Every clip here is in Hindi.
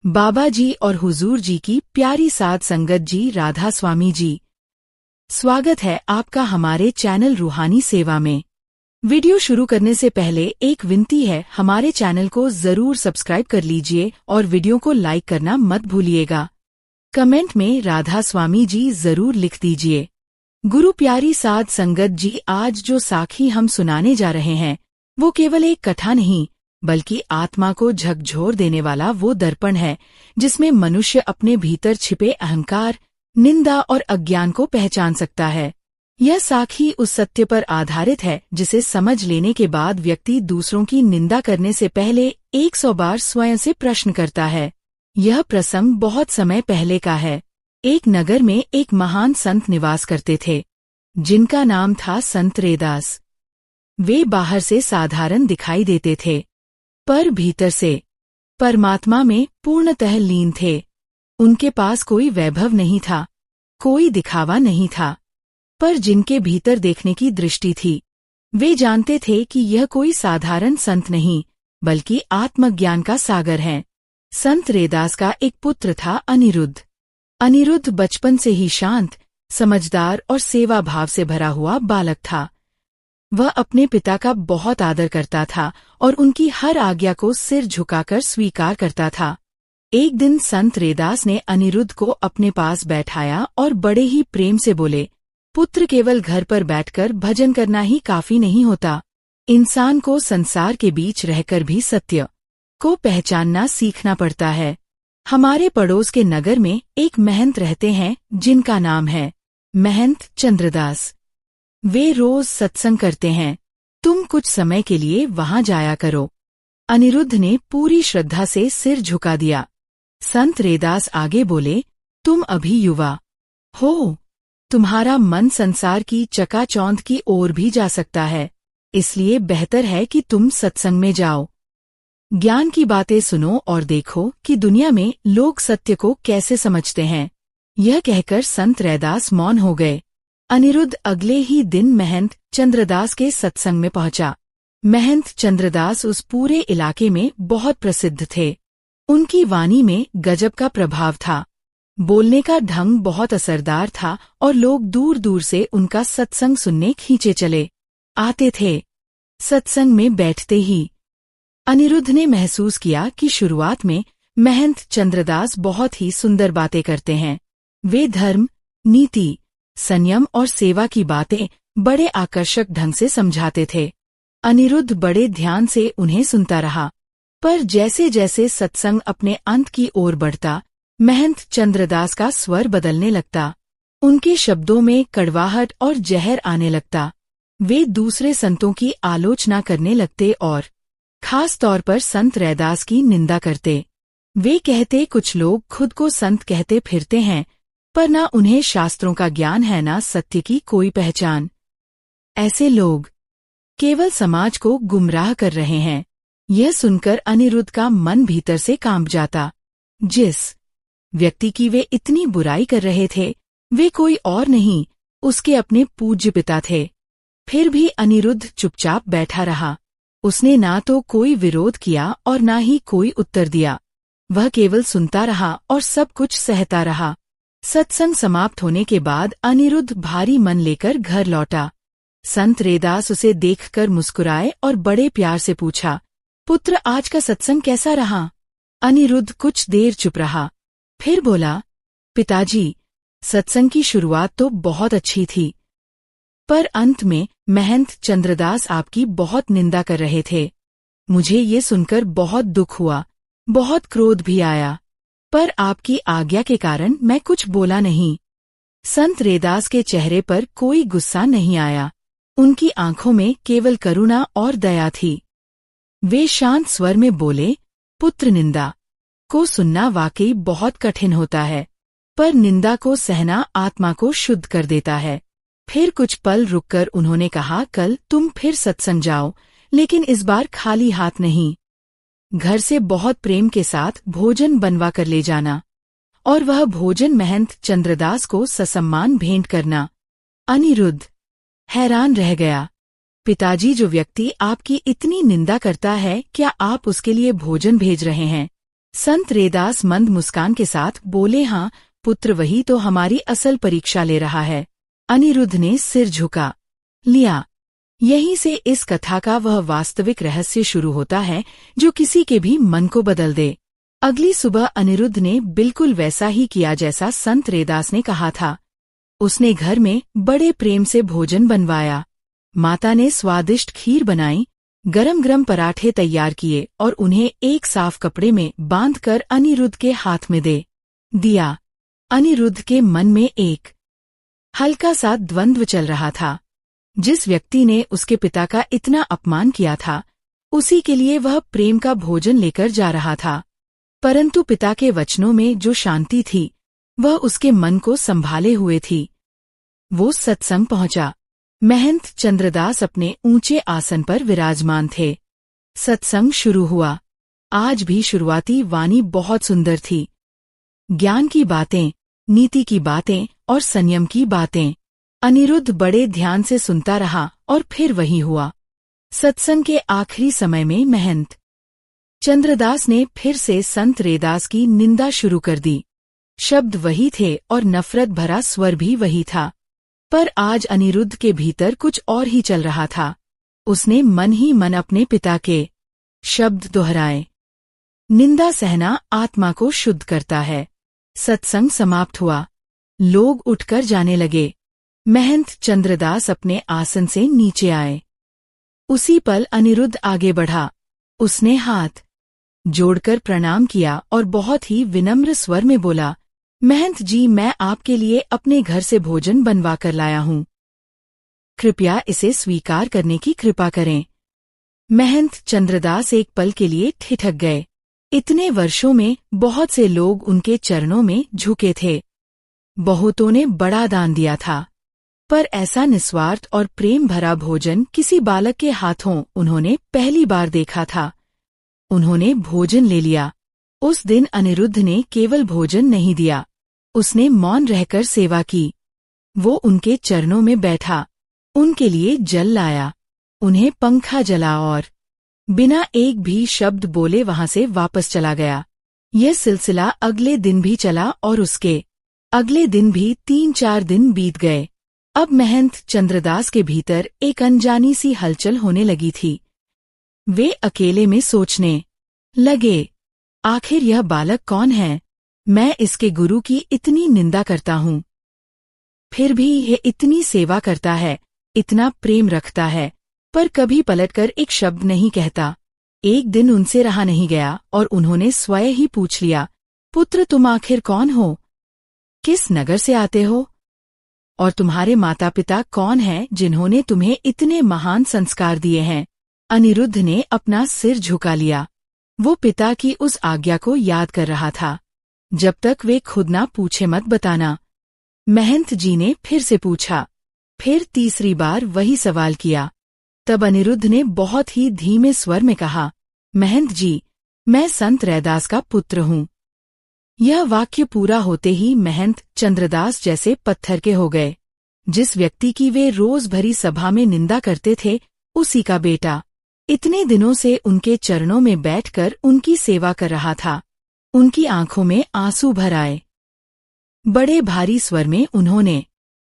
बाबा जी और हुजूर जी की प्यारी साध संगत जी, राधा स्वामी जी, स्वागत है आपका हमारे चैनल रूहानी सेवा में। वीडियो शुरू करने से पहले एक विनती है, हमारे चैनल को जरूर सब्सक्राइब कर लीजिए और वीडियो को लाइक करना मत भूलिएगा। कमेंट में राधा स्वामी जी जरूर लिख दीजिए। गुरु प्यारी साध संगत जी, आज जो साखी हम सुनाने जा रहे हैं वो केवल एक कथा नहीं बल्कि आत्मा को झकझोर देने वाला वो दर्पण है जिसमें मनुष्य अपने भीतर छिपे अहंकार, निंदा और अज्ञान को पहचान सकता है। यह साखी उस सत्य पर आधारित है जिसे समझ लेने के बाद व्यक्ति दूसरों की निंदा करने से पहले 100 बार स्वयं से प्रश्न करता है। यह प्रसंग बहुत समय पहले का है। एक नगर में एक महान संत निवास करते थे जिनका नाम था संत रैदास। वे बाहर से साधारण दिखाई देते थे पर भीतर से परमात्मा में पूर्णतः लीन थे। उनके पास कोई वैभव नहीं था, कोई दिखावा नहीं था, पर जिनके भीतर देखने की दृष्टि थी वे जानते थे कि यह कोई साधारण संत नहीं बल्कि आत्मज्ञान का सागर है। संत रैदास का एक पुत्र था अनिरुद्ध। अनिरुद्ध बचपन से ही शांत, समझदार और सेवा भाव से भरा हुआ बालक था। वह अपने पिता का बहुत आदर करता था और उनकी हर आज्ञा को सिर झुकाकर स्वीकार करता था। एक दिन संत रैदास ने अनिरुद्ध को अपने पास बैठाया और बड़े ही प्रेम से बोले, पुत्र, केवल घर पर बैठकर भजन करना ही काफी नहीं होता। इंसान को संसार के बीच रहकर भी सत्य को पहचानना सीखना पड़ता है। हमारे पड़ोस के नगर में एक महंत रहते हैं जिनका नाम है महंत चंद्रदास। वे रोज सत्संग करते हैं, तुम कुछ समय के लिए वहां जाया करो। अनिरुद्ध ने पूरी श्रद्धा से सिर झुका दिया। संत रैदास आगे बोले, तुम अभी युवा हो, तुम्हारा मन संसार की चकाचौंध की ओर भी जा सकता है, इसलिए बेहतर है कि तुम सत्संग में जाओ। ज्ञान की बातें सुनो और देखो कि दुनिया में लोग सत्य को कैसे समझते हैं। यह कहकर संत रैदास मौन हो गए। अनिरुद्ध अगले ही दिन महंत चंद्रदास के सत्संग में पहुंचा। महंत चंद्रदास उस पूरे इलाके में बहुत प्रसिद्ध थे। उनकी वाणी में गजब का प्रभाव था, बोलने का ढंग बहुत असरदार था और लोग दूर दूर से उनका सत्संग सुनने खींचे चले आते थे। सत्संग में बैठते ही अनिरुद्ध ने महसूस किया कि शुरुआत में महंत चंद्रदास बहुत ही सुंदर बातें करते हैं। वे धर्म, नीति, संयम और सेवा की बातें बड़े आकर्षक ढंग से समझाते थे। अनिरुद्ध बड़े ध्यान से उन्हें सुनता रहा, पर जैसे जैसे सत्संग अपने अंत की ओर बढ़ता, महंत चंद्रदास का स्वर बदलने लगता। उनके शब्दों में कड़वाहट और जहर आने लगता। वे दूसरे संतों की आलोचना करने लगते और खास तौर पर संत रैदास की निंदा करते। वे कहते, कुछ लोग खुद को संत कहते फिरते हैं पर ना उन्हें शास्त्रों का ज्ञान है ना सत्य की कोई पहचान। ऐसे लोग केवल समाज को गुमराह कर रहे हैं। यह सुनकर अनिरुद्ध का मन भीतर से कांप जाता। जिस व्यक्ति की वे इतनी बुराई कर रहे थे वे कोई और नहीं, उसके अपने पूज्य पिता थे। फिर भी अनिरुद्ध चुपचाप बैठा रहा। उसने ना तो कोई विरोध किया और ना ही कोई उत्तर दिया। वह केवल सुनता रहा और सब कुछ सहता रहा। सत्संग समाप्त होने के बाद अनिरुद्ध भारी मन लेकर घर लौटा। संत रैदास उसे देखकर मुस्कुराए और बड़े प्यार से पूछा, पुत्र, आज का सत्संग कैसा रहा? अनिरुद्ध कुछ देर चुप रहा, फिर बोला, पिताजी, सत्संग की शुरुआत तो बहुत अच्छी थी, पर अंत में महंत चंद्रदास आपकी बहुत निंदा कर रहे थे। मुझे ये सुनकर बहुत दुख हुआ, बहुत क्रोध भी आया, पर आपकी आज्ञा के कारण मैं कुछ बोला नहीं। संत रैदास के चेहरे पर कोई गुस्सा नहीं आया, उनकी आंखों में केवल करुणा और दया थी। वे शांत स्वर में बोले, पुत्र, निंदा को सुनना वाकई बहुत कठिन होता है, पर निंदा को सहना आत्मा को शुद्ध कर देता है। फिर कुछ पल रुककर उन्होंने कहा, कल तुम फिर सत्संग जाओ, लेकिन इस बार खाली हाथ नहीं। घर से बहुत प्रेम के साथ भोजन बनवा कर ले जाना और वह भोजन महंत चंद्रदास को ससम्मान भेंट करना। अनिरुद्ध हैरान रह गया। पिताजी, जो व्यक्ति आपकी इतनी निंदा करता है, क्या आप उसके लिए भोजन भेज रहे हैं? संत रैदास मंद मुस्कान के साथ बोले, हाँ पुत्र, वही तो हमारी असल परीक्षा ले रहा है। अनिरुद्ध ने सिर झुका लिया। यहीं से इस कथा का वह वास्तविक रहस्य शुरू होता है जो किसी के भी मन को बदल दे। अगली सुबह अनिरुद्ध ने बिल्कुल वैसा ही किया जैसा संत रैदास ने कहा था। उसने घर में बड़े प्रेम से भोजन बनवाया। माता ने स्वादिष्ट खीर बनाई, गरम गरम पराठे तैयार किए और उन्हें एक साफ कपड़े में बांधकर अनिरुद्ध के हाथ में दे दिया। अनिरुद्ध के मन में एक हल्का सा द्वंद्व चल रहा था। जिस व्यक्ति ने उसके पिता का इतना अपमान किया था, उसी के लिए वह प्रेम का भोजन लेकर जा रहा था, परंतु पिता के वचनों में जो शांति थी वह उसके मन को संभाले हुए थी। वो सत्संग पहुंचा। महंत चंद्रदास अपने ऊंचे आसन पर विराजमान थे। सत्संग शुरू हुआ। आज भी शुरुआती वाणी बहुत सुंदर थी। ज्ञान की बातें, नीति की बातें और संयम की बातें। अनिरुद्ध बड़े ध्यान से सुनता रहा और फिर वही हुआ। सत्संग के आखिरी समय में महंत चंद्रदास ने फिर से संत रैदास की निंदा शुरू कर दी। शब्द वही थे और नफरत भरा स्वर भी वही था, पर आज अनिरुद्ध के भीतर कुछ और ही चल रहा था। उसने मन ही मन अपने पिता के शब्द दोहराए, निंदा सहना आत्मा को शुद्ध करता है। सत्संग समाप्त हुआ। लोग उठकर जाने लगे। महंत चंद्रदास अपने आसन से नीचे आए। उसी पल अनिरुद्ध आगे बढ़ा। उसने हाथ जोड़कर प्रणाम किया और बहुत ही विनम्र स्वर में बोला, महंत जी, मैं आपके लिए अपने घर से भोजन बनवा कर लाया हूँ। कृपया इसे स्वीकार करने की कृपा करें। महंत चंद्रदास एक पल के लिए ठिठक गए। इतने वर्षों में बहुत से लोग उनके चरणों में झुके थे। बहुतों ने बड़ा दान दिया था, पर ऐसा निस्वार्थ और प्रेम भरा भोजन किसी बालक के हाथों उन्होंने पहली बार देखा था। उन्होंने भोजन ले लिया। उस दिन अनिरुद्ध ने केवल भोजन नहीं दिया, उसने मौन रहकर सेवा की। वो उनके चरणों में बैठा, उनके लिए जल लाया, उन्हें पंखा जला और बिना एक भी शब्द बोले वहां से वापस चला गया। यह सिलसिला अगले दिन भी चला और उसके अगले दिन भी 3-4 दिन बीत गए। अब महंत चंद्रदास के भीतर एक अनजानी सी हलचल होने लगी थी। वे अकेले में सोचने लगे, आखिर यह बालक कौन है? मैं इसके गुरु की इतनी निंदा करता हूँ, फिर भी यह इतनी सेवा करता है, इतना प्रेम रखता है, पर कभी पलटकर एक शब्द नहीं कहता। एक दिन उनसे रहा नहीं गया और उन्होंने स्वयं ही पूछ लिया, पुत्र, तुम आखिर कौन हो? किस नगर से आते हो? और तुम्हारे माता पिता कौन हैं जिन्होंने तुम्हें इतने महान संस्कार दिए हैं? अनिरुद्ध ने अपना सिर झुका लिया। वो पिता की उस आज्ञा को याद कर रहा था, जब तक वे खुद ना पूछे मत बताना। महंत जी ने फिर से पूछा, फिर तीसरी बार वही सवाल किया। तब अनिरुद्ध ने बहुत ही धीमे स्वर में कहा, महंत जी, मैं संत रैदास का पुत्र हूँ। यह वाक्य पूरा होते ही महंत चंद्रदास जैसे पत्थर के हो गए। जिस व्यक्ति की वे रोज भरी सभा में निंदा करते थे, उसी का बेटा इतने दिनों से उनके चरणों में बैठकर उनकी सेवा कर रहा था। उनकी आंखों में आंसू भर आए। बड़े भारी स्वर में उन्होंने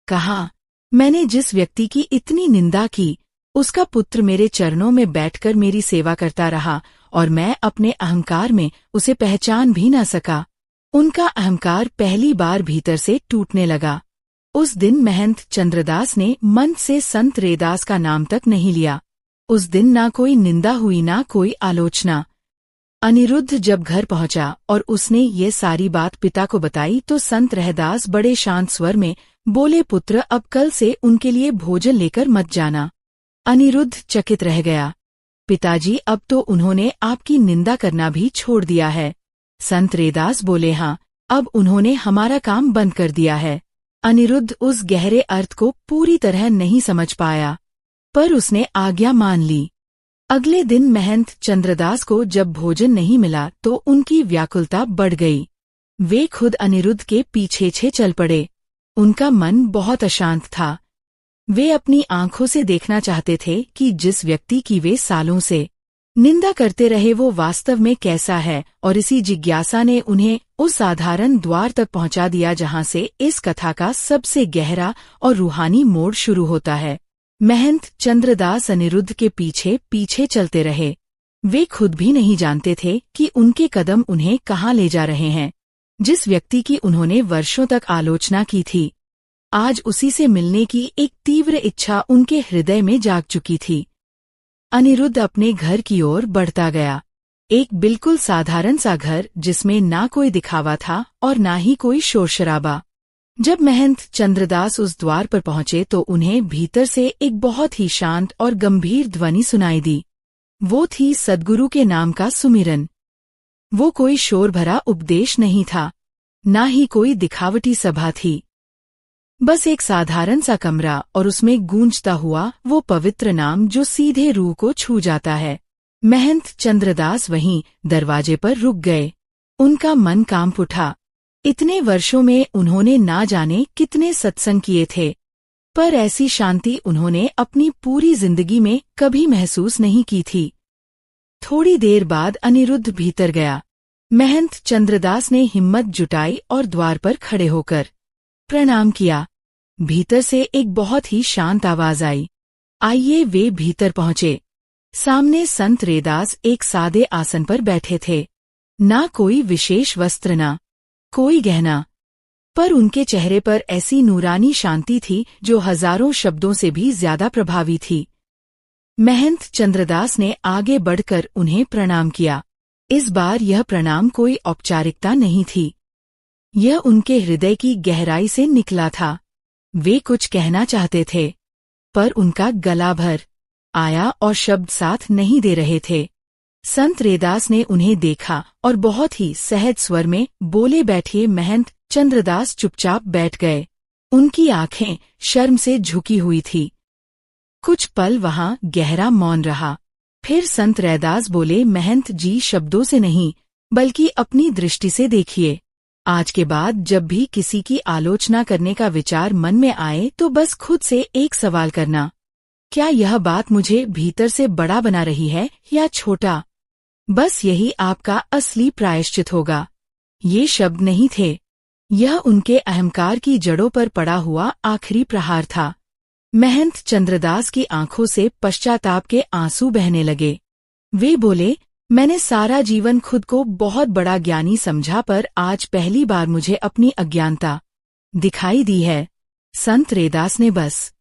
कहा, मैंने जिस व्यक्ति की इतनी निंदा की, उसका पुत्र मेरे चरणों में बैठकर मेरी सेवा करता रहा और मैं अपने अहंकार में उसे पहचान भी न सका। उनका अहंकार पहली बार भीतर से टूटने लगा। उस दिन महंत चंद्रदास ने मन से संत रैदास का नाम तक नहीं लिया। उस दिन ना कोई निंदा हुई, ना कोई आलोचना। अनिरुद्ध जब घर पहुंचा और उसने ये सारी बात पिता को बताई तो संत रैदास बड़े शांत स्वर में बोले, पुत्र, अब कल से उनके लिए भोजन लेकर मत जाना। अनिरुद्ध चकित रह गया। पिताजी, अब तो उन्होंने आपकी निंदा करना भी छोड़ दिया है। संत रैदास बोले, हाँ, अब उन्होंने हमारा काम बंद कर दिया है। अनिरुद्ध उस गहरे अर्थ को पूरी तरह नहीं समझ पाया, पर उसने आज्ञा मान ली। अगले दिन महंत चंद्रदास को जब भोजन नहीं मिला तो उनकी व्याकुलता बढ़ गई। वे खुद अनिरुद्ध के पीछे चल पड़े। उनका मन बहुत अशांत था। वे अपनी आंखों से देखना चाहते थे कि जिस व्यक्ति की वे सालों से निंदा करते रहे वो वास्तव में कैसा है, और इसी जिज्ञासा ने उन्हें उस साधारण द्वार तक पहुंचा दिया जहां से इस कथा का सबसे गहरा और रूहानी मोड़ शुरू होता है। महंत चंद्रदास अनिरुद्ध के पीछे पीछे चलते रहे। वे खुद भी नहीं जानते थे कि उनके कदम उन्हें कहाँ ले जा रहे हैं। जिस व्यक्ति की उन्होंने वर्षों तक आलोचना की थी, आज उसी से मिलने की एक तीव्र इच्छा उनके हृदय में जाग चुकी थी। अनिरुद्ध अपने घर की ओर बढ़ता गया। एक बिल्कुल साधारण सा घर जिसमें ना कोई दिखावा था और ना ही कोई शोर शराबा। जब महंत चंद्रदास उस द्वार पर पहुंचे तो उन्हें भीतर से एक बहुत ही शांत और गंभीर ध्वनि सुनाई दी। वो थी सद्गुरु के नाम का सुमिरन। वो कोई शोर भरा उपदेश नहीं था, ना ही कोई दिखावटी सभा थी। बस एक साधारण सा कमरा और उसमें गूंजता हुआ वो पवित्र नाम जो सीधे रूह को छू जाता है। महंत चंद्रदास वहीं दरवाजे पर रुक गए। उनका मन कांप उठा। इतने वर्षों में उन्होंने ना जाने कितने सत्संग किए थे, पर ऐसी शांति उन्होंने अपनी पूरी जिंदगी में कभी महसूस नहीं की थी। थोड़ी देर बाद अनिरुद्ध भीतर गया। महंत चंद्रदास ने हिम्मत जुटाई और द्वार पर खड़े होकर प्रणाम किया। भीतर से एक बहुत ही शांत आवाज आई। आइए। वे भीतर पहुंचे। सामने संत रैदास एक सादे आसन पर बैठे थे। ना कोई विशेष वस्त्र, ना कोई गहना, पर उनके चेहरे पर ऐसी नूरानी शांति थी जो हजारों शब्दों से भी ज्यादा प्रभावी थी। महंत चंद्रदास ने आगे बढ़कर उन्हें प्रणाम किया। इस बार यह प्रणाम कोई औपचारिकता नहीं थी। यह उनके हृदय की गहराई से निकला था। वे कुछ कहना चाहते थे, पर उनका गला भर आया और शब्द साथ नहीं दे रहे थे। संत रैदास ने उन्हें देखा और बहुत ही सहज स्वर में बोले, बैठिए। महंत चंद्रदास चुपचाप बैठ गए। उनकी आंखें शर्म से झुकी हुई थी। कुछ पल वहां गहरा मौन रहा। फिर संत रैदास बोले, महंत जी, शब्दों से नहीं बल्कि अपनी दृष्टि से देखिए। आज के बाद जब भी किसी की आलोचना करने का विचार मन में आए तो बस खुद से एक सवाल करना, क्या यह बात मुझे भीतर से बड़ा बना रही है या छोटा? बस यही आपका असली प्रायश्चित होगा। ये शब्द नहीं थे, यह उनके अहंकार की जड़ों पर पड़ा हुआ आखिरी प्रहार था। महंत चंद्रदास की आंखों से पश्चाताप के आंसू बहने लगे। वे बोले, मैंने सारा जीवन खुद को बहुत बड़ा ज्ञानी समझा, पर आज पहली बार मुझे अपनी अज्ञानता दिखाई दी है। संत रैदास ने बस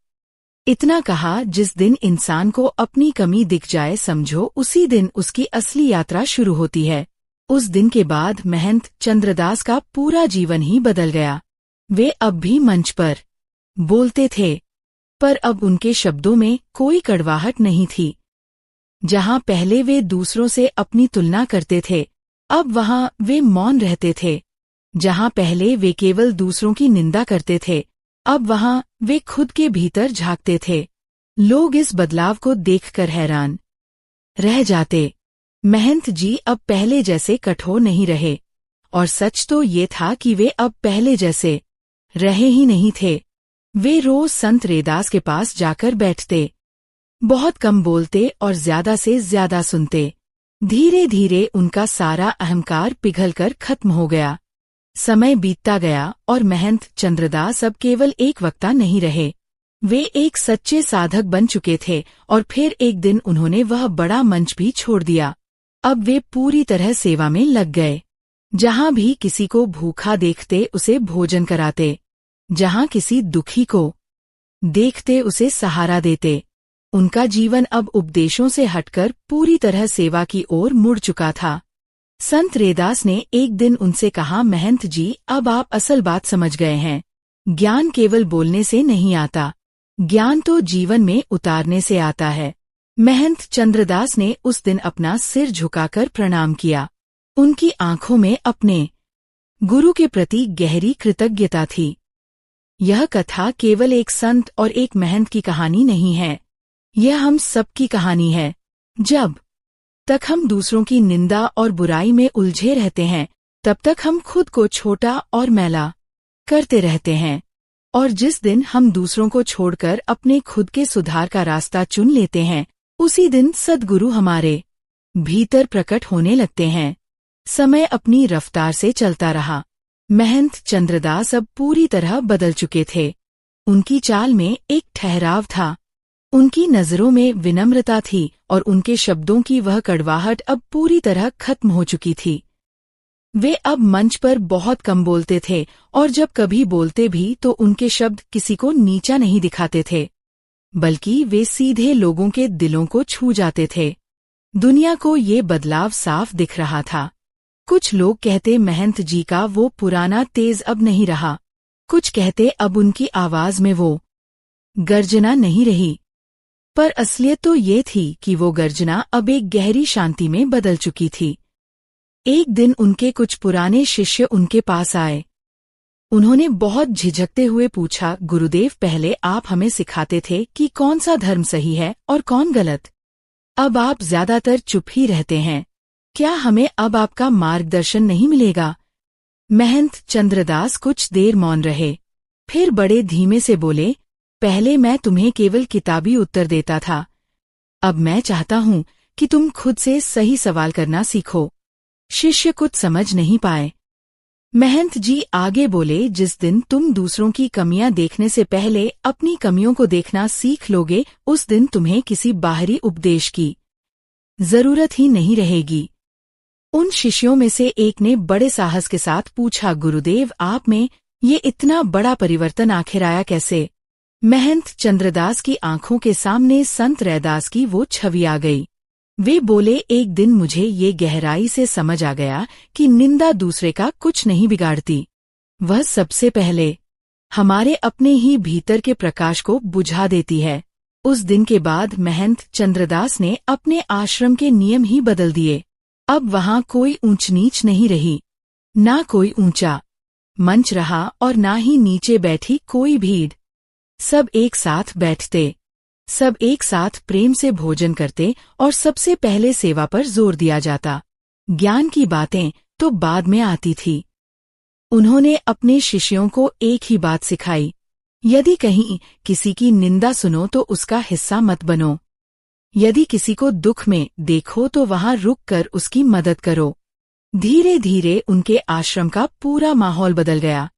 इतना कहा, जिस दिन इंसान को अपनी कमी दिख जाए, समझो उसी दिन उसकी असली यात्रा शुरू होती है। उस दिन के बाद महंत चंद्रदास का पूरा जीवन ही बदल गया। वे अब भी मंच पर बोलते थे, पर अब उनके शब्दों में कोई कड़वाहट नहीं थी। जहां पहले वे दूसरों से अपनी तुलना करते थे, अब वहां वे मौन रहते थे। जहां पहले वे केवल दूसरों की निंदा करते थे, अब वहां वे खुद के भीतर झांकते थे। लोग इस बदलाव को देखकर हैरान रह जाते। महंत जी अब पहले जैसे कठोर नहीं रहे, और सच तो ये था कि वे अब पहले जैसे रहे ही नहीं थे। वे रोज संत रैदास के पास जाकर बैठते, बहुत कम बोलते और ज्यादा से ज्यादा सुनते। धीरे धीरे उनका सारा अहंकार पिघलकर खत्म हो गया। समय बीतता गया और महंत चंद्रदास अब केवल एक वक्ता नहीं रहे, वे एक सच्चे साधक बन चुके थे। और फिर एक दिन उन्होंने वह बड़ा मंच भी छोड़ दिया। अब वे पूरी तरह सेवा में लग गए। जहां भी किसी को भूखा देखते उसे भोजन कराते, जहां किसी दुखी को देखते उसे सहारा देते। उनका जीवन अब उपदेशों से हटकर पूरी तरह सेवा की ओर मुड़ चुका था। संत रैदास ने एक दिन उनसे कहा, महंत जी, अब आप असल बात समझ गए हैं। ज्ञान केवल बोलने से नहीं आता, ज्ञान तो जीवन में उतारने से आता है। महंत चंद्रदास ने उस दिन अपना सिर झुकाकर प्रणाम किया। उनकी आंखों में अपने गुरु के प्रति गहरी कृतज्ञता थी। यह कथा केवल एक संत और एक महंत की कहानी नहीं है, यह हम सबकी कहानी है। जब तक हम दूसरों की निंदा और बुराई में उलझे रहते हैं, तब तक हम खुद को छोटा और मैला करते रहते हैं। और जिस दिन हम दूसरों को छोड़कर अपने खुद के सुधार का रास्ता चुन लेते हैं, उसी दिन सद्गुरु हमारे भीतर प्रकट होने लगते हैं। समय अपनी रफ्तार से चलता रहा। महंत चंद्रदास अब पूरी तरह बदल चुके थे। उनकी चाल में एक ठहराव था, उनकी नजरों में विनम्रता थी और उनके शब्दों की वह कड़वाहट अब पूरी तरह खत्म हो चुकी थी। वे अब मंच पर बहुत कम बोलते थे और जब कभी बोलते भी तो उनके शब्द किसी को नीचा नहीं दिखाते थे, बल्कि वे सीधे लोगों के दिलों को छू जाते थे। दुनिया को ये बदलाव साफ दिख रहा था। कुछ लोग कहते महंत जी का वो पुराना तेज अब नहीं रहा, कुछ कहते अब उनकी आवाज में वो गर्जना नहीं रही, पर असलियत तो ये थी कि वो गर्जना अब एक गहरी शांति में बदल चुकी थी। एक दिन उनके कुछ पुराने शिष्य उनके पास आए। उन्होंने बहुत झिझकते हुए पूछा, गुरुदेव, पहले आप हमें सिखाते थे कि कौन सा धर्म सही है और कौन गलत। अब आप ज्यादातर चुप ही रहते हैं। क्या हमें अब आपका मार्गदर्शन नहीं मिलेगा? महंत चंद्रदास कुछ देर मौन रहे, फिर बड़े धीमे से बोले, पहले मैं तुम्हें केवल किताबी उत्तर देता था, अब मैं चाहता हूँ कि तुम खुद से सही सवाल करना सीखो। शिष्य कुछ समझ नहीं पाए। महंत जी आगे बोले, जिस दिन तुम दूसरों की कमियां देखने से पहले अपनी कमियों को देखना सीख लोगे, उस दिन तुम्हें किसी बाहरी उपदेश की जरूरत ही नहीं रहेगी। उन शिष्यों में से एक ने बड़े साहस के साथ पूछा, गुरुदेव, आप में ये इतना बड़ा परिवर्तन आखिर आया कैसे? महंत चंद्रदास की आंखों के सामने संत रैदास की वो छवि आ गई। वे बोले, एक दिन मुझे ये गहराई से समझ आ गया कि निंदा दूसरे का कुछ नहीं बिगाड़ती, वह सबसे पहले हमारे अपने ही भीतर के प्रकाश को बुझा देती है। उस दिन के बाद महंत चंद्रदास ने अपने आश्रम के नियम ही बदल दिए। अब वहां कोई ऊंच नीच नहीं रही, ना कोई ऊंचा मंच रहा और ना ही नीचे बैठी कोई भीड़। सब एक साथ बैठते, सब एक साथ प्रेम से भोजन करते और सबसे पहले सेवा पर जोर दिया जाता। ज्ञान की बातें तो बाद में आती थी। उन्होंने अपने शिष्यों को एक ही बात सिखाई, यदि कहीं किसी की निंदा सुनो तो उसका हिस्सा मत बनो। यदि किसी को दुख में देखो तो वहां रुक कर उसकी मदद करो। धीरे धीरे उनके आश्रम का पूरा माहौल बदल गया।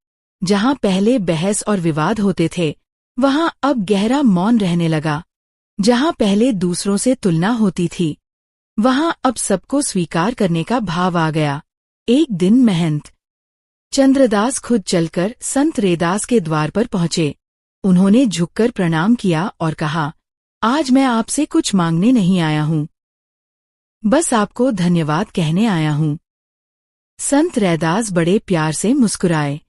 जहां पहले बहस और विवाद होते थे, वहां अब गहरा मौन रहने लगा। जहां पहले दूसरों से तुलना होती थी, वहां अब सबको स्वीकार करने का भाव आ गया। एक दिन महंत चंद्रदास खुद चलकर संत रैदास के द्वार पर पहुंचे। उन्होंने झुककर प्रणाम किया और कहा, आज मैं आपसे कुछ मांगने नहीं आया हूं, बस आपको धन्यवाद कहने आया हूं। संत रैदास बड़े प्यार से मुस्कुराए।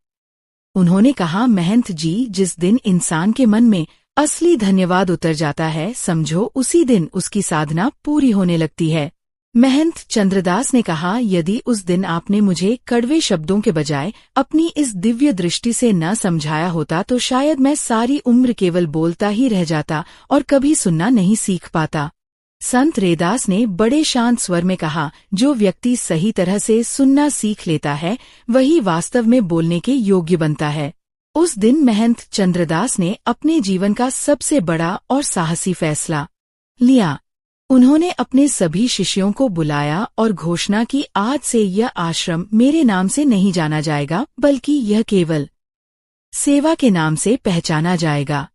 उन्होंने कहा, महंत जी, जिस दिन इंसान के मन में असली धन्यवाद उतर जाता है, समझो उसी दिन उसकी साधना पूरी होने लगती है। महंत चंद्रदास ने कहा, यदि उस दिन आपने मुझे कड़वे शब्दों के बजाय अपनी इस दिव्य दृष्टि से न समझाया होता तो शायद मैं सारी उम्र केवल बोलता ही रह जाता और कभी सुनना नहीं सीख पाता। संत रैदास ने बड़े शांत स्वर में कहा, जो व्यक्ति सही तरह से सुनना सीख लेता है, वही वास्तव में बोलने के योग्य बनता है। उस दिन महंत चंद्रदास ने अपने जीवन का सबसे बड़ा और साहसी फैसला लिया। उन्होंने अपने सभी शिष्यों को बुलाया और घोषणा की, आज से यह आश्रम मेरे नाम से नहीं जाना जाएगा, बल्कि यह केवल सेवा के नाम से पहचाना जाएगा।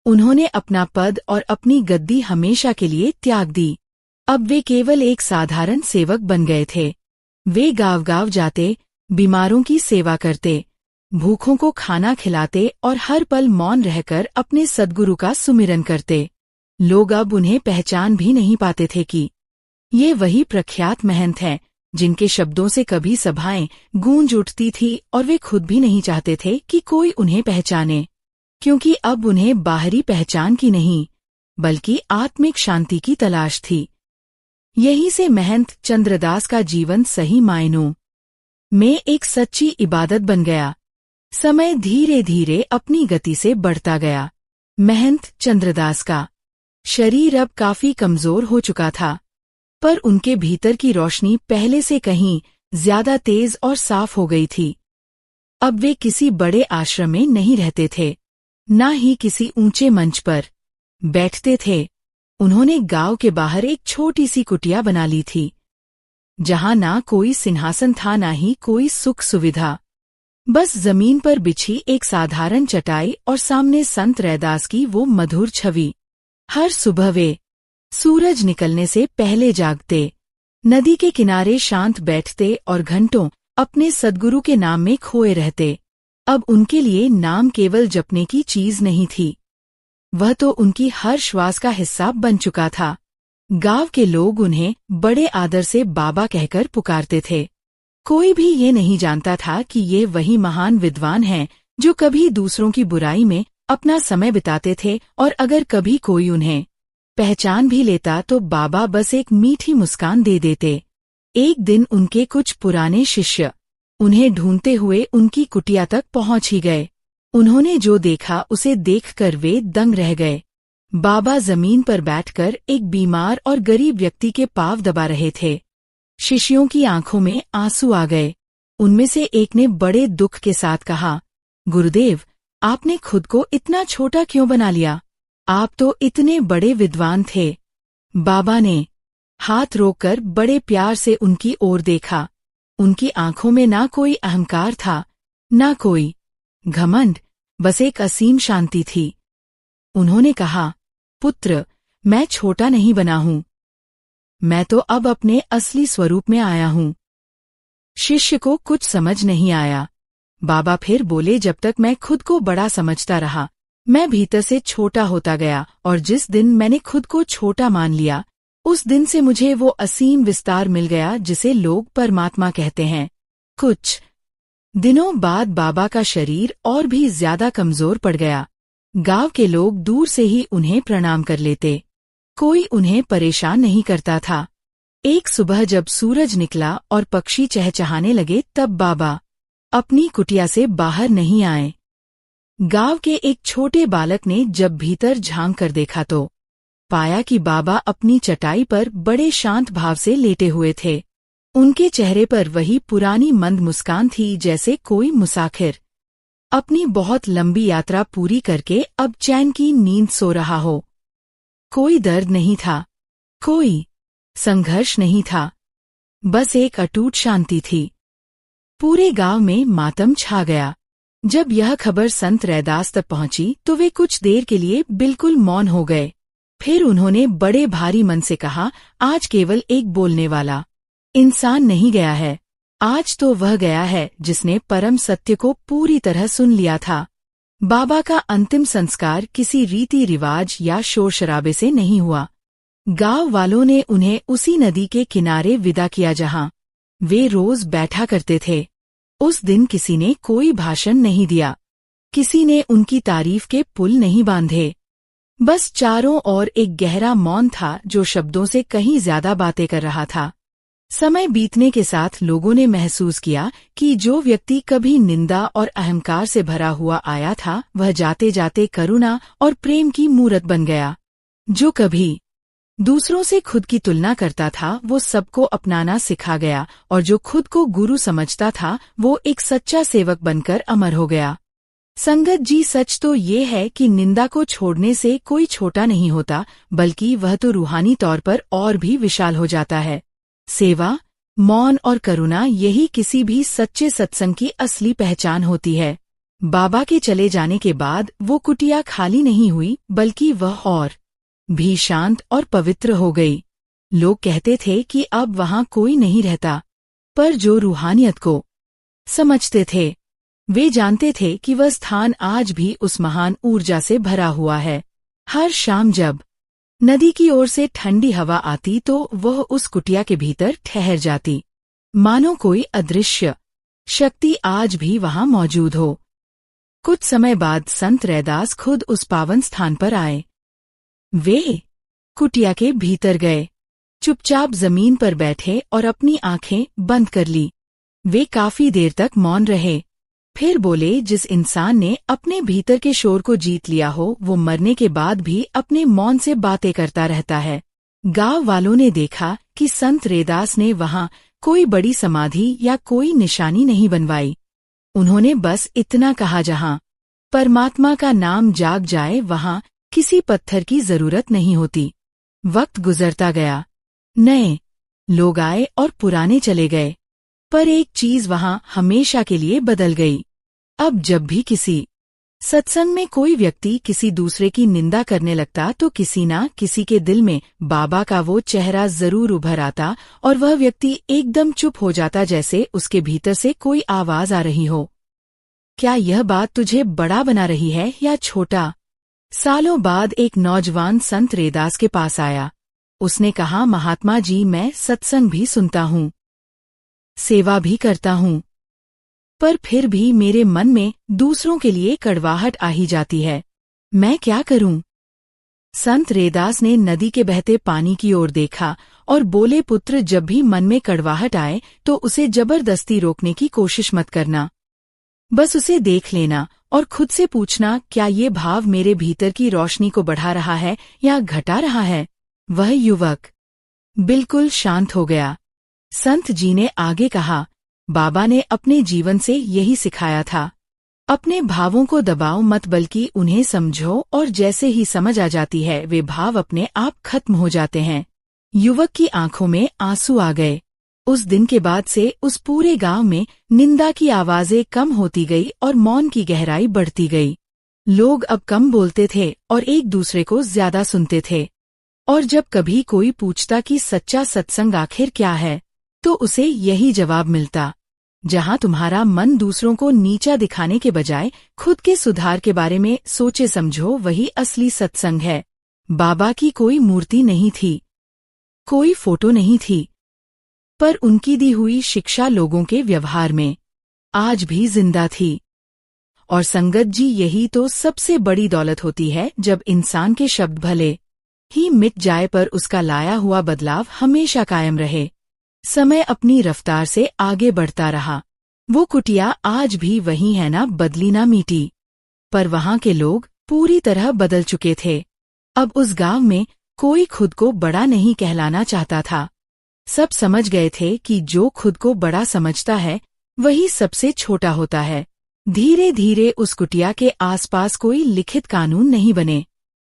उन्होंने अपना पद और अपनी गद्दी हमेशा के लिए त्याग दी। अब वे केवल एक साधारण सेवक बन गए थे। वे गांव-गांव जाते, बीमारों की सेवा करते, भूखों को खाना खिलाते और हर पल मौन रहकर अपने सद्गुरु का सुमिरन करते। लोग अब उन्हें पहचान भी नहीं पाते थे कि ये वही प्रख्यात महंत हैं, जिनके शब्दों से कभी सभाएं गूंज उठती थी और वे खुद भी नहीं चाहते थे कि कोई उन्हें पहचाने, क्योंकि अब उन्हें बाहरी पहचान की नहीं, बल्कि आत्मिक शांति की तलाश थी। यहीं से महंत चंद्रदास का जीवन सही मायनों में एक सच्ची इबादत बन गया। समय धीरे धीरे अपनी गति से बढ़ता गया। महंत चंद्रदास का शरीर अब काफी कमजोर हो चुका था, पर उनके भीतर की रोशनी पहले से कहीं ज्यादा तेज और साफ हो गई थी। अब वे किसी बड़े आश्रम में नहीं रहते थे, ना ही किसी ऊंचे मंच पर बैठते थे। उन्होंने गांव के बाहर एक छोटी सी कुटिया बना ली थी, जहां ना कोई सिंहासन था ना ही कोई सुख सुविधा। बस जमीन पर बिछी एक साधारण चटाई और सामने संत रैदास की वो मधुर छवि। हर सुबह वे सूरज निकलने से पहले जागते, नदी के किनारे शांत बैठते और घंटों अपने सद्गुरु के नाम में खोए रहते। अब उनके लिए नाम केवल जपने की चीज नहीं थी, वह तो उनकी हर श्वास का हिस्सा बन चुका था। गांव के लोग उन्हें बड़े आदर से बाबा कहकर पुकारते थे। कोई भी ये नहीं जानता था कि ये वही महान विद्वान हैं जो कभी दूसरों की बुराई में अपना समय बिताते थे, और अगर कभी कोई उन्हें पहचान भी लेता तो बाबा बस एक मीठी मुस्कान दे देते। एक दिन उनके कुछ पुराने शिष्य उन्हें ढूंढते हुए उनकी कुटिया तक पहुंच ही गए। उन्होंने जो देखा उसे देखकर वे दंग रह गए। बाबा जमीन पर बैठकर एक बीमार और गरीब व्यक्ति के पांव दबा रहे थे। शिष्यों की आंखों में आंसू आ गए। उनमें से एक ने बड़े दुख के साथ कहा, गुरुदेव, आपने खुद को इतना छोटा क्यों बना लिया? आप तो इतने बड़े विद्वान थे। बाबा ने हाथ रोककर बड़े प्यार से उनकी ओर देखा। उनकी आंखों में ना कोई अहंकार था, ना कोई घमंड, बस एक असीम शांति थी। उन्होंने कहा, पुत्र, मैं छोटा नहीं बना हूं, मैं तो अब अपने असली स्वरूप में आया हूं। शिष्य को कुछ समझ नहीं आया। बाबा फिर बोले, जब तक मैं खुद को बड़ा समझता रहा, मैं भीतर से छोटा होता गया, और जिस दिन मैंने खुद को छोटा मान लिया, उस दिन से मुझे वो असीम विस्तार मिल गया जिसे लोग परमात्मा कहते हैं। कुछ दिनों बाद बाबा का शरीर और भी ज्यादा कमजोर पड़ गया। गांव के लोग दूर से ही उन्हें प्रणाम कर लेते, कोई उन्हें परेशान नहीं करता था। एक सुबह जब सूरज निकला और पक्षी चहचहाने लगे, तब बाबा अपनी कुटिया से बाहर नहीं आए। गांव के एक छोटे बालक ने जब भीतर झांक कर देखा तो पाया कि बाबा अपनी चटाई पर बड़े शांत भाव से लेटे हुए थे। उनके चेहरे पर वही पुरानी मंद मुस्कान थी, जैसे कोई मुसाफिर अपनी बहुत लंबी यात्रा पूरी करके अब चैन की नींद सो रहा हो। कोई दर्द नहीं था, कोई संघर्ष नहीं था, बस एक अटूट शांति थी। पूरे गांव में मातम छा गया। जब यह खबर संत रैदास तक पहुंची तो वे कुछ देर के लिए बिल्कुल मौन हो गए। फिर उन्होंने बड़े भारी मन से कहा, आज केवल एक बोलने वाला इंसान नहीं गया है, आज तो वह गया है जिसने परम सत्य को पूरी तरह सुन लिया था। बाबा का अंतिम संस्कार किसी रीति रिवाज या शोर शराबे से नहीं हुआ। गांव वालों ने उन्हें उसी नदी के किनारे विदा किया जहां वे रोज बैठा करते थे। उस दिन किसी ने कोई भाषण नहीं दिया, किसी ने उनकी तारीफ के पुल नहीं बांधे। बस चारों ओर एक गहरा मौन था जो शब्दों से कहीं ज्यादा बातें कर रहा था। समय बीतने के साथ लोगों ने महसूस किया कि जो व्यक्ति कभी निंदा और अहंकार से भरा हुआ आया था, वह जाते जाते करुणा और प्रेम की मूरत बन गया। जो कभी दूसरों से खुद की तुलना करता था, वो सबको अपनाना सिखा गया, और जो खुद को गुरु समझता था, वो एक सच्चा सेवक बनकर अमर हो गया। संगत जी, सच तो ये है कि निंदा को छोड़ने से कोई छोटा नहीं होता, बल्कि वह तो रूहानी तौर पर और भी विशाल हो जाता है। सेवा, मौन और करुणा, यही किसी भी सच्चे सत्संग की असली पहचान होती है। बाबा के चले जाने के बाद वो कुटिया खाली नहीं हुई, बल्कि वह और भी शांत और पवित्र हो गई। लोग कहते थे कि अब वहां कोई नहीं रहता, पर जो रूहानियत को समझते थे, वे जानते थे कि वह स्थान आज भी उस महान ऊर्जा से भरा हुआ है। हर शाम जब नदी की ओर से ठंडी हवा आती तो वह उस कुटिया के भीतर ठहर जाती, मानो कोई अदृश्य शक्ति आज भी वहां मौजूद हो। कुछ समय बाद संत रैदास खुद उस पावन स्थान पर आए। वे कुटिया के भीतर गए, चुपचाप जमीन पर बैठे और अपनी आंखें बंद कर ली। वे काफी देर तक मौन रहे, फिर बोले, जिस इंसान ने अपने भीतर के शोर को जीत लिया हो, वो मरने के बाद भी अपने मौन से बातें करता रहता है। गांव वालों ने देखा कि संत रैदास ने वहां कोई बड़ी समाधि या कोई निशानी नहीं बनवाई। उन्होंने बस इतना कहा, जहां परमात्मा का नाम जाग जाए वहां किसी पत्थर की जरूरत नहीं होती। वक्त गुजरता गया, नए लोग आए और पुराने चले गए, पर एक चीज वहां हमेशा के लिए बदल गई। अब जब भी किसी सत्संग में कोई व्यक्ति किसी दूसरे की निंदा करने लगता तो किसी ना किसी के दिल में बाबा का वो चेहरा जरूर उभर आता और वह व्यक्ति एकदम चुप हो जाता, जैसे उसके भीतर से कोई आवाज आ रही हो। क्या यह बात तुझे बड़ा बना रही है या छोटा? सालों बाद एक नौजवान संत रैदास के पास आया। उसने कहा, महात्मा जी, मैं सत्संग भी सुनता हूँ, सेवा भी करता हूँ, पर फिर भी मेरे मन में दूसरों के लिए कड़वाहट आ ही जाती है। मैं क्या करूं? संत रैदास ने नदी के बहते पानी की ओर देखा और बोले, पुत्र, जब भी मन में कड़वाहट आए तो उसे जबरदस्ती रोकने की कोशिश मत करना। बस उसे देख लेना और खुद से पूछना, क्या ये भाव मेरे भीतर की रोशनी को बढ़ा रहा है या घटा रहा है? वह युवक बिल्कुल शांत हो गया। संत जी ने आगे कहा, बाबा ने अपने जीवन से यही सिखाया था, अपने भावों को दबाओ मत, बल्कि उन्हें समझो, और जैसे ही समझ आ जाती है वे भाव अपने आप खत्म हो जाते हैं। युवक की आंखों में आंसू आ गए। उस दिन के बाद से उस पूरे गांव में निंदा की आवाजें कम होती गई और मौन की गहराई बढ़ती गई। लोग अब कम बोलते थे और एक दूसरे को ज्यादा सुनते थे। और जब कभी कोई पूछता कि सच्चा सत्संग आखिर क्या है, तो उसे यही जवाब मिलता, जहां तुम्हारा मन दूसरों को नीचा दिखाने के बजाय खुद के सुधार के बारे में सोचे समझो, वही असली सत्संग है। बाबा की कोई मूर्ति नहीं थी, कोई फोटो नहीं थी, पर उनकी दी हुई शिक्षा लोगों के व्यवहार में आज भी जिंदा थी। और संगत जी, यही तो सबसे बड़ी दौलत होती है, जब इंसान के शब्द भले ही मिट जाए पर उसका लाया हुआ बदलाव हमेशा कायम रहे। समय अपनी रफ्तार से आगे बढ़ता रहा। वो कुटिया आज भी वही है ना, बदली ना मीटी, पर वहां के लोग पूरी तरह बदल चुके थे। अब उस गांव में कोई खुद को बड़ा नहीं कहलाना चाहता था। सब समझ गए थे कि जो खुद को बड़ा समझता है वही सबसे छोटा होता है। धीरे धीरे उस कुटिया के आसपास कोई लिखित कानून नहीं बने,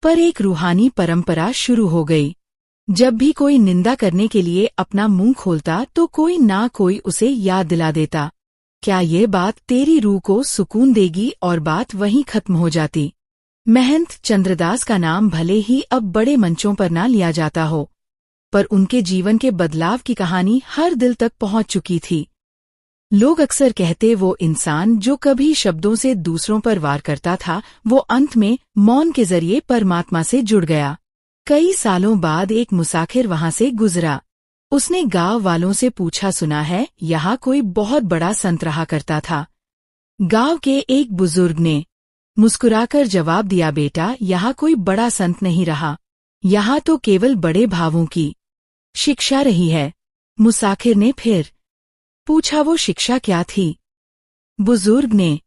पर एक रूहानी परंपरा शुरू हो गई। जब भी कोई निंदा करने के लिए अपना मुंह खोलता तो कोई ना कोई उसे याद दिला देता, क्या ये बात तेरी रूह को सुकून देगी, और बात वहीं खत्म हो जाती। महंत चंद्रदास का नाम भले ही अब बड़े मंचों पर ना लिया जाता हो, पर उनके जीवन के बदलाव की कहानी हर दिल तक पहुंच चुकी थी। लोग अक्सर कहते, वो इंसान जो कभी शब्दों से दूसरों पर वार करता था, वो अंत में मौन के जरिए परमात्मा से जुड़ गया। कई सालों बाद एक मुसाफिर वहां से गुजरा। उसने गांव वालों से पूछा, सुना है यहाँ कोई बहुत बड़ा संत रहा करता था? गांव के एक बुजुर्ग ने मुस्कुराकर जवाब दिया, बेटा, यहाँ कोई बड़ा संत नहीं रहा, यहाँ तो केवल बड़े भावों की शिक्षा रही है। मुसाफिर ने फिर पूछा, वो शिक्षा क्या थी? बुजुर्ग ने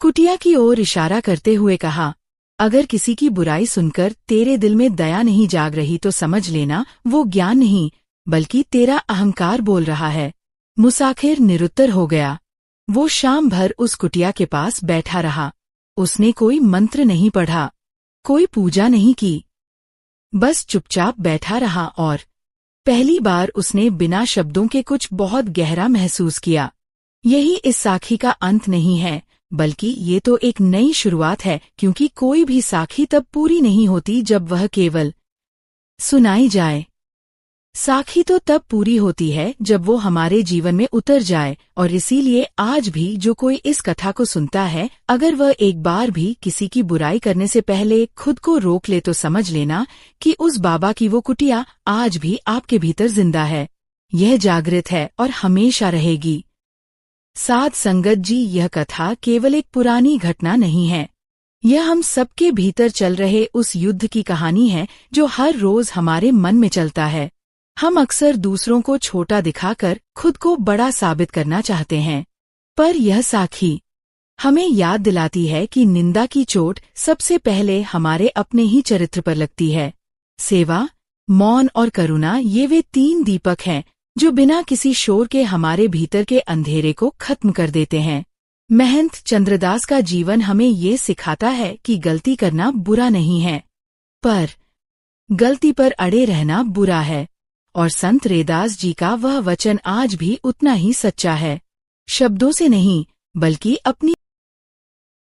कुटिया की ओर इशारा करते हुए कहा, अगर किसी की बुराई सुनकर तेरे दिल में दया नहीं जाग रही तो समझ लेना वो ज्ञान नहीं बल्कि तेरा अहंकार बोल रहा है। मुसाफिर निरुत्तर हो गया। वो शाम भर उस कुटिया के पास बैठा रहा। उसने कोई मंत्र नहीं पढ़ा, कोई पूजा नहीं की, बस चुपचाप बैठा रहा। और पहली बार उसने बिना शब्दों के कुछ बहुत गहरा महसूस किया। यही इस साखी का अंत नहीं है, बल्कि ये तो एक नई शुरुआत है, क्योंकि कोई भी साखी तब पूरी नहीं होती जब वह केवल सुनाई जाए। साखी तो तब पूरी होती है जब वो हमारे जीवन में उतर जाए। और इसीलिए आज भी जो कोई इस कथा को सुनता है, अगर वह एक बार भी किसी की बुराई करने से पहले खुद को रोक ले तो समझ लेना कि उस बाबा की वो कुटिया आज भी आपके भीतर जिंदा है। यह जागृत है और हमेशा रहेगी। साध संगत जी, यह कथा केवल एक पुरानी घटना नहीं है, यह हम सबके भीतर चल रहे उस युद्ध की कहानी है जो हर रोज हमारे मन में चलता है। हम अक्सर दूसरों को छोटा दिखाकर खुद को बड़ा साबित करना चाहते हैं, पर यह साखी हमें याद दिलाती है कि निंदा की चोट सबसे पहले हमारे अपने ही चरित्र पर लगती है। सेवा, मौन और करुणा, ये वे 3 दीपक हैं जो बिना किसी शोर के हमारे भीतर के अंधेरे को खत्म कर देते हैं। महंत चंद्रदास का जीवन हमें ये सिखाता है कि गलती करना बुरा नहीं है, पर गलती पर अड़े रहना बुरा है। और संत रैदास जी का वह वचन आज भी उतना ही सच्चा है। शब्दों से नहीं, बल्कि अपनी